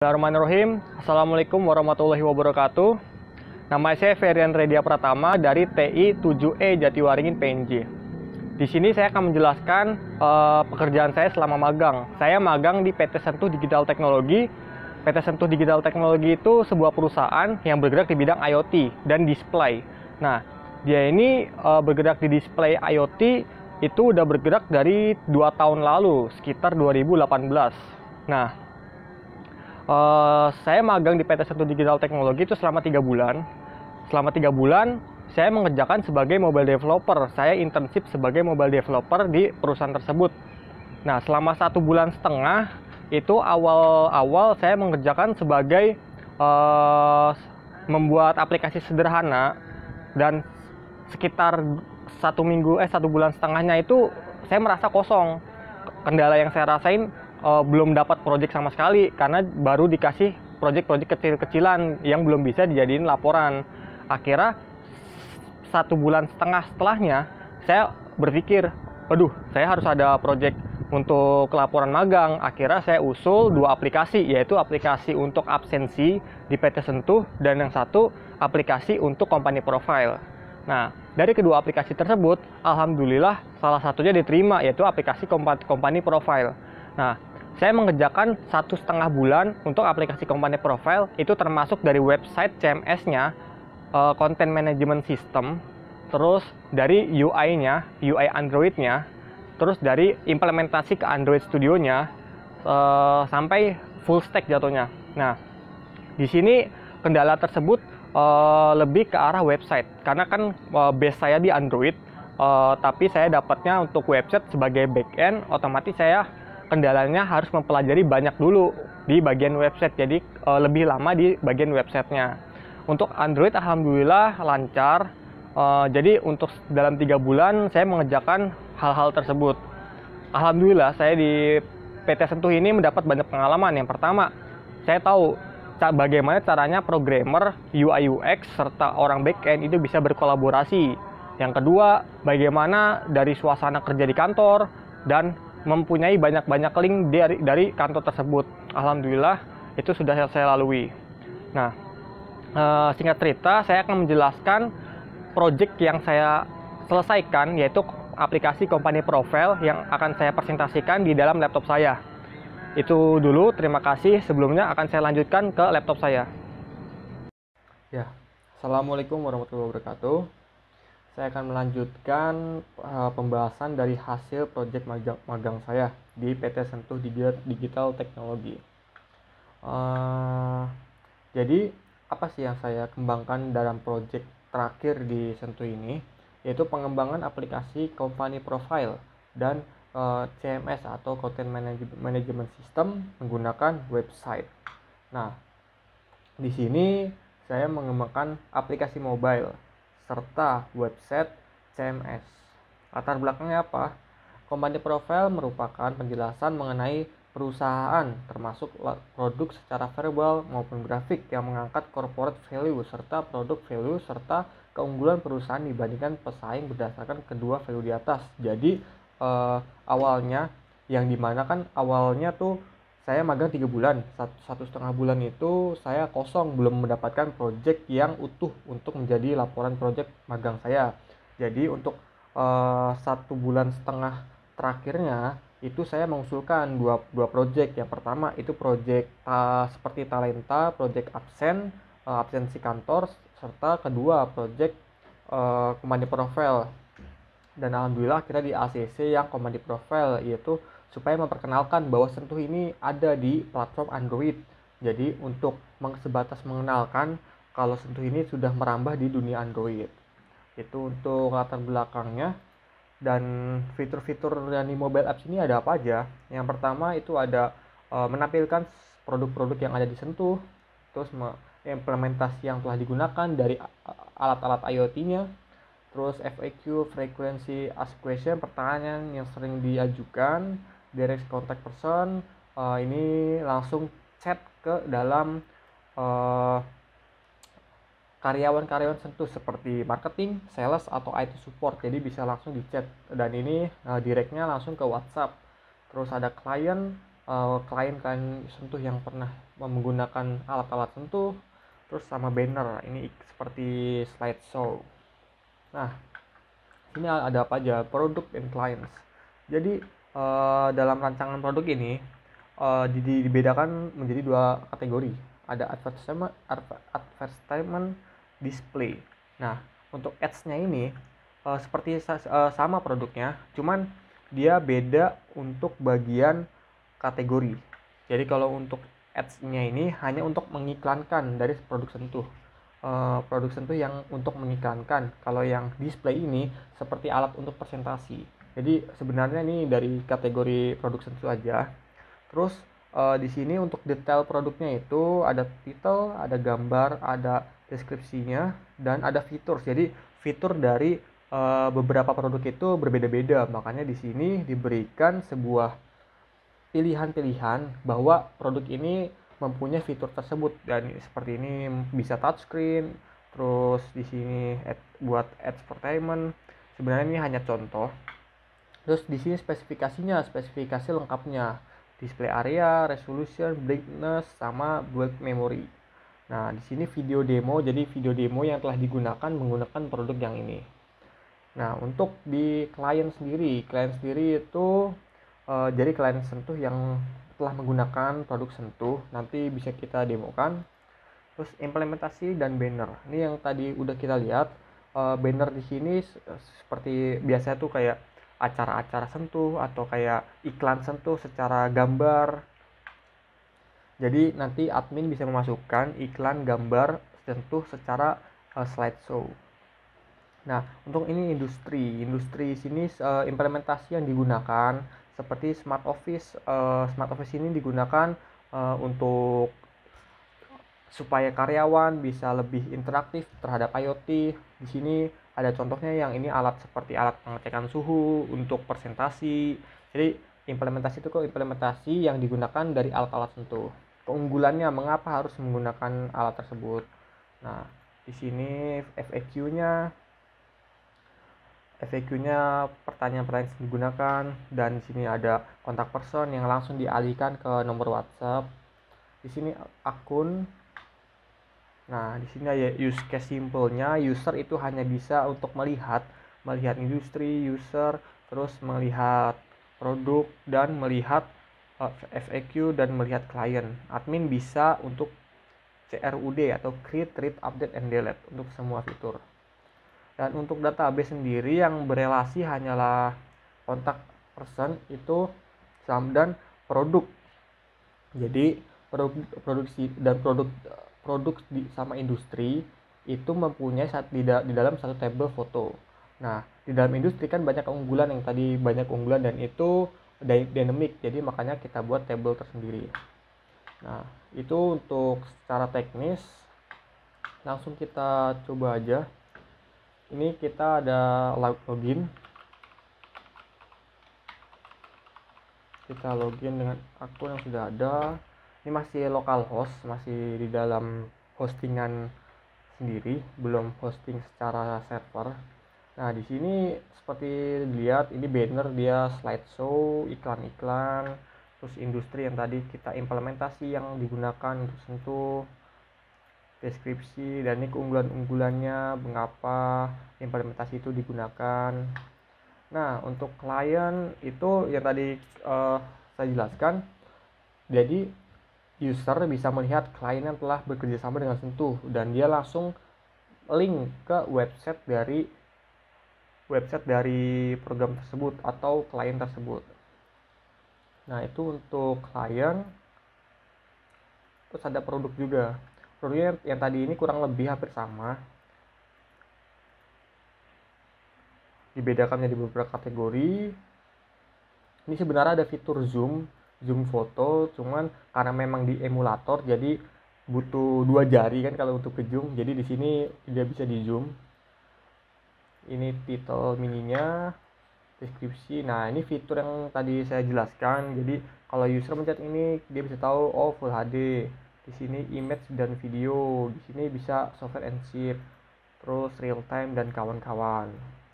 Bismillahirrahmanirrahim. Assalamualaikum warahmatullahi wabarakatuh. Nama saya Ferian Redia Pratama dari TI 7E Jatiwaringin PNJ. Di sini saya akan menjelaskan pekerjaan saya selama magang. Saya magang di PT Sentuh Digital Teknologi. PT Sentuh Digital Teknologi itu sebuah perusahaan yang bergerak di bidang IoT dan display. Nah, dia ini bergerak di display IoT itu udah bergerak dari 2 tahun lalu, sekitar 2018. Nah, saya magang di PT Sentuh Digital Teknologi itu selama 3 bulan. Selama 3 bulan, saya mengerjakan sebagai mobile developer. Saya internship sebagai mobile developer di perusahaan tersebut. Nah, selama 1 bulan setengah, itu awal-awal saya mengerjakan sebagai membuat aplikasi sederhana. Dan sekitar 1 bulan setengahnya itu, saya merasa kosong. Kendala yang saya rasain, belum dapat proyek sama sekali karena baru dikasih proyek-proyek kecil-kecilan yang belum bisa dijadiin laporan. Akhirnya 1 bulan setengah setelahnya saya berpikir, waduh, saya harus ada proyek untuk laporan magang. Akhirnya saya usul 2 aplikasi, yaitu aplikasi untuk absensi di PT Sentuh dan yang satu aplikasi untuk company profile. Nah, dari kedua aplikasi tersebut, alhamdulillah salah satunya diterima, yaitu aplikasi company profile. Nah, saya mengerjakan 1,5 bulan untuk aplikasi company profile, itu termasuk dari website CMS-nya, content management system, terus dari UI-nya, UI Android-nya, terus dari implementasi ke Android Studio-nya, sampai full stack jatuhnya. Nah, di sini kendala tersebut lebih ke arah website, karena kan base saya di Android, tapi saya dapatnya untuk website sebagai backend, otomatis saya kendalanya harus mempelajari banyak dulu di bagian website, jadi lebih lama di bagian websitenya. Untuk Android alhamdulillah lancar, jadi untuk dalam 3 bulan saya mengerjakan hal-hal tersebut. Alhamdulillah saya di PT Sentuh ini mendapat banyak pengalaman. Yang pertama, saya tahu bagaimana caranya programmer, UI UX, serta orang backend itu bisa berkolaborasi. Yang kedua, bagaimana dari suasana kerja di kantor dan mempunyai banyak link dari kantor tersebut. Alhamdulillah itu sudah saya lalui. Nah, singkat cerita, saya akan menjelaskan project yang saya selesaikan, yaitu aplikasi company profile yang akan saya presentasikan di dalam laptop saya. Itu dulu, terima kasih. Sebelumnya akan saya lanjutkan ke laptop saya. Ya, Assalamualaikum warahmatullahi wabarakatuh. Saya akan melanjutkan pembahasan dari hasil proyek magang saya di PT Sentuh Digital Teknologi. Jadi, apa sih yang saya kembangkan dalam proyek terakhir di Sentuh ini? Yaitu pengembangan aplikasi company profile dan CMS atau content management system menggunakan website. Nah, di sini saya mengembangkan aplikasi mobile serta website CMS. Latar belakangnya apa? Company profile merupakan penjelasan mengenai perusahaan, termasuk produk secara verbal maupun grafik yang mengangkat corporate value serta produk value serta keunggulan perusahaan dibandingkan pesaing berdasarkan kedua value di atas. Jadi awalnya yang dimana kan awalnya tuh saya magang 3 bulan, 1,5 bulan itu saya kosong, belum mendapatkan project yang utuh untuk menjadi laporan project magang saya. Jadi untuk 1,5 bulan terakhirnya itu saya mengusulkan dua project. Yang pertama itu project seperti talenta, project absensi kantor, serta kedua project company profile. Dan alhamdulillah akhirnya di ACC yang company profile, yaitu supaya memperkenalkan bahwa Sentuh ini ada di platform Android. Jadi untuk sebatas mengenalkan kalau Sentuh ini sudah merambah di dunia Android. Itu untuk latar belakangnya. Dan fitur-fitur dari mobile apps ini ada apa aja? Yang pertama itu ada menampilkan produk-produk yang ada di Sentuh, terus implementasi yang telah digunakan dari alat-alat IoT-nya, terus FAQ, frequency ask question, pertanyaan yang sering diajukan, direct contact person, ini langsung chat ke dalam karyawan-karyawan Sentuh seperti marketing, sales, atau IT support. Jadi bisa langsung di chat, dan ini directnya langsung ke WhatsApp. Terus ada klien, klien sentuh yang pernah menggunakan alat-alat sentuh, terus sama banner ini seperti slideshow. Nah, ini ada apa aja, product and clients. Jadi dalam rancangan produk ini dibedakan menjadi dua kategori. Ada advertisement display. Nah, untuk ads-nya ini seperti sama produknya, cuman dia beda untuk bagian kategori. Jadi kalau untuk ads-nya ini hanya untuk mengiklankan dari produk sentuh. Produk sentuh yang untuk mengiklankan. Kalau yang display ini seperti alat untuk presentasi. Jadi sebenarnya ini dari kategori produk sentuh aja. Terus di sini untuk detail produknya itu ada title, ada gambar, ada deskripsinya, dan ada fitur. Jadi fitur dari beberapa produk itu berbeda-beda. Makanya di sini diberikan sebuah pilihan-pilihan bahwa produk ini mempunyai fitur tersebut, dan seperti ini bisa touchscreen. Terus di sini buat advertisement. Sebenarnya ini hanya contoh. Terus di sini spesifikasi lengkapnya, display area, resolution, brightness, sama build memory. Nah, di sini video demo, jadi video demo yang telah digunakan menggunakan produk yang ini. Nah, untuk di klien sendiri itu jadi klien sentuh yang telah menggunakan produk sentuh nanti bisa kita demokan. Terus implementasi dan banner. Ini yang tadi udah kita lihat. Banner di sini seperti biasa tuh kayak acara-acara sentuh atau kayak iklan sentuh secara gambar. Jadi nanti admin bisa memasukkan iklan gambar sentuh secara slideshow. Nah, untuk ini industri sini implementasi yang digunakan seperti Smart Office. Smart Office ini digunakan untuk supaya karyawan bisa lebih interaktif terhadap IoT. Di sini ada contohnya yang ini alat seperti alat pengecekan suhu untuk presentasi. Jadi implementasi itu implementasi yang digunakan dari alat-alat sentuh. Keunggulannya mengapa harus menggunakan alat tersebut. Nah, di sini FAQ-nya pertanyaan-pertanyaan yang digunakan, dan di sini ada kontak person yang langsung dialihkan ke nomor WhatsApp. Di sini akun. Nah, di sini ada use case simpelnya, user itu hanya bisa untuk melihat industri, user, terus melihat produk dan melihat FAQ dan melihat klien. Admin bisa untuk CRUD atau create, read, update, and delete untuk semua fitur. Dan untuk database sendiri yang berelasi hanyalah kontak person itu dan produk. Jadi produksi dan produk sama industri itu mempunyai di dalam satu tabel foto. Nah, di dalam industri kan banyak keunggulan, yang tadi banyak keunggulan dan itu dynamic. Jadi makanya kita buat tabel tersendiri. Nah, itu untuk secara teknis. Langsung kita coba aja. Ini kita ada login. Kita login dengan akun yang sudah ada. Ini masih localhost, masih di dalam hostingan sendiri, belum hosting secara server. Nah, di sini seperti dilihat ini banner, dia slideshow, iklan-iklan, terus industri yang tadi kita implementasi yang digunakan untuk sentuh, deskripsi, dan ini keunggulan-unggulannya mengapa implementasi itu digunakan. Nah, untuk klien itu yang tadi saya jelaskan. Jadi user bisa melihat klien yang telah bekerja sama dengan sentuh, dan dia langsung link ke website dari program tersebut atau klien tersebut. Nah, itu untuk klien. Terus ada produk juga. Produknya yang tadi ini kurang lebih hampir sama. Dibedakan menjadi beberapa kategori. Ini sebenarnya ada fitur zoom foto, cuman karena memang di emulator jadi butuh 2 jari kan kalau untuk ke zoom. Jadi di sini tidak bisa di zoom. Ini title mininya, deskripsi. Nah, ini fitur yang tadi saya jelaskan. Jadi kalau user mencet ini dia bisa tahu Full HD. Di sini image dan video. Di sini bisa software and chip. Terus real time dan kawan-kawan.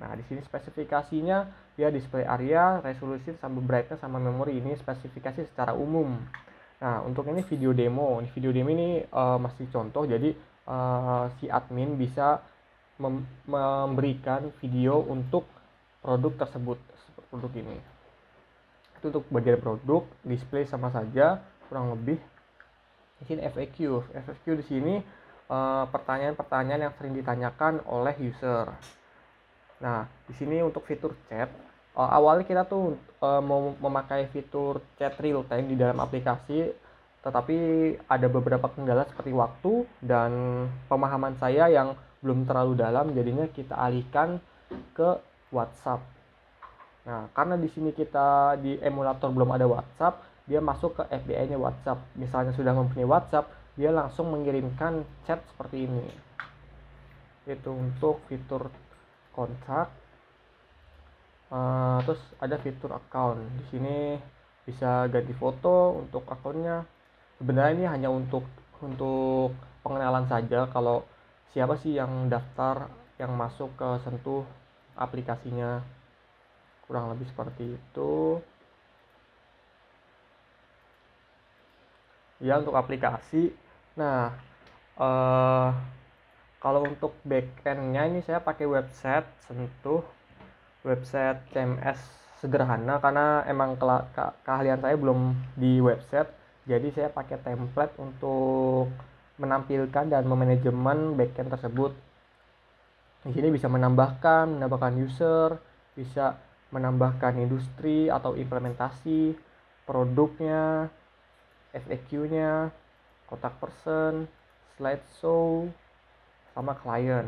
Nah, di sini spesifikasinya dia display area, resolusi, sama brightness, sama memori. Ini spesifikasi secara umum. Nah, untuk ini video demo. Ini masih contoh, jadi si admin bisa memberikan video untuk produk tersebut, produk ini. Itu untuk bagian produk, display sama saja kurang lebih. Di sini FAQ. Di sini pertanyaan-pertanyaan yang sering ditanyakan oleh user. Nah, di sini untuk fitur chat, awalnya kita tuh mau memakai fitur chat real time di dalam aplikasi, tetapi ada beberapa kendala seperti waktu dan pemahaman saya yang belum terlalu dalam, jadinya kita alihkan ke WhatsApp. Nah, karena di sini kita di emulator belum ada WhatsApp, dia masuk ke API-nya WhatsApp. Misalnya sudah mempunyai WhatsApp, dia langsung mengirimkan chat seperti ini. Itu untuk fitur kontak. Terus ada fitur account. Di sini bisa ganti foto untuk akunnya. Sebenarnya ini hanya untuk pengenalan saja, kalau siapa sih yang daftar, yang masuk ke Sentuh aplikasinya. Kurang lebih seperti itu. Ya, untuk aplikasi. Nah, kalau untuk backend-nya ini saya pakai website Sentuh, website CMS sederhana, karena emang keahlian saya belum di website. Jadi saya pakai template untuk menampilkan dan memanajemen backend tersebut. Di sini bisa menambahkan user, bisa menambahkan industri atau implementasi, produknya, FAQ-nya, kontak person, slideshow, sama klien.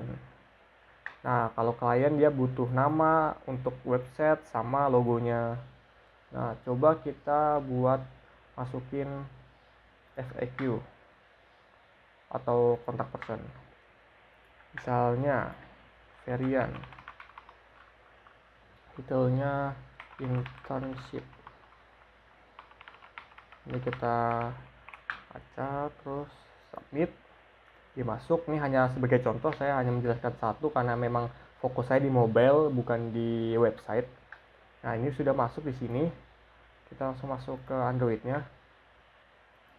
Nah, kalau klien dia butuh nama untuk website sama logonya. Nah, coba kita buat masukin FAQ atau kontak person. Misalnya Ferian, titelnya internship. Ini kita baca, terus submit, dimasuk. Ini hanya sebagai contoh, saya hanya menjelaskan satu karena memang fokus saya di mobile bukan di website. Nah, ini sudah masuk di sini. Kita langsung masuk ke Androidnya,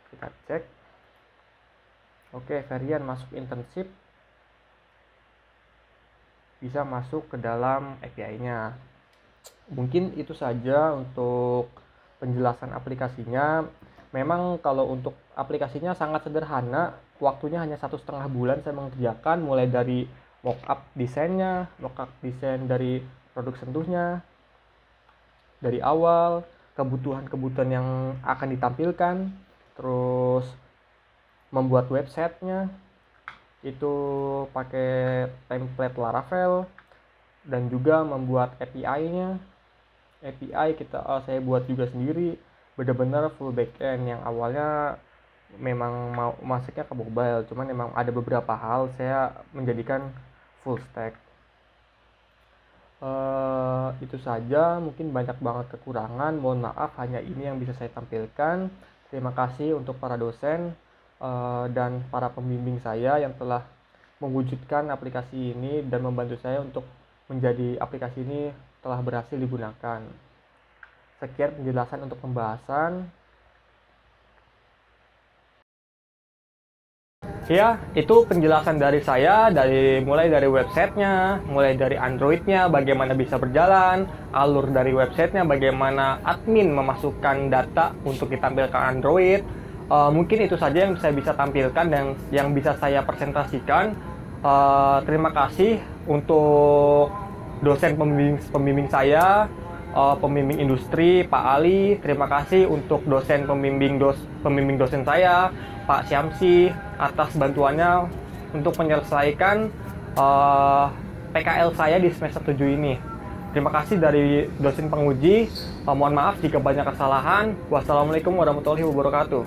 kita cek. Oke, Ferian masuk internship, bisa masuk ke dalam API-nya. Mungkin itu saja untuk penjelasan aplikasinya. Memang kalau untuk aplikasinya sangat sederhana, waktunya hanya 1,5 bulan saya mengerjakan, mulai dari mockup desainnya, mockup desain dari produk Sentuhnya, dari awal, kebutuhan-kebutuhan yang akan ditampilkan, terus membuat websitenya, itu pakai template Laravel, dan juga membuat API-nya. API saya buat juga sendiri, benar-benar full backend. Yang awalnya memang mau masuknya ke mobile, cuman memang ada beberapa hal saya menjadikan full stack. Itu saja, mungkin banyak banget kekurangan, mohon maaf, hanya ini yang bisa saya tampilkan. Terima kasih untuk para dosen dan para pembimbing saya yang telah mewujudkan aplikasi ini dan membantu saya untuk menjadi aplikasi ini telah berhasil digunakan. Sekian penjelasan untuk pembahasan. Ya, itu penjelasan dari saya, mulai dari websitenya, mulai dari Androidnya, bagaimana bisa berjalan, alur dari websitenya, bagaimana admin memasukkan data untuk ditampilkan Android. Mungkin itu saja yang saya bisa tampilkan dan yang bisa saya presentasikan. Terima kasih untuk dosen pembimbing saya, pembimbing industri Pak Ali. Terima kasih untuk dosen pembimbing dosen saya Pak Syamsi atas bantuannya untuk menyelesaikan PKL saya di semester 7 ini. Terima kasih dari dosen penguji. Mohon maaf jika banyak kesalahan. Wassalamualaikum warahmatullahi wabarakatuh.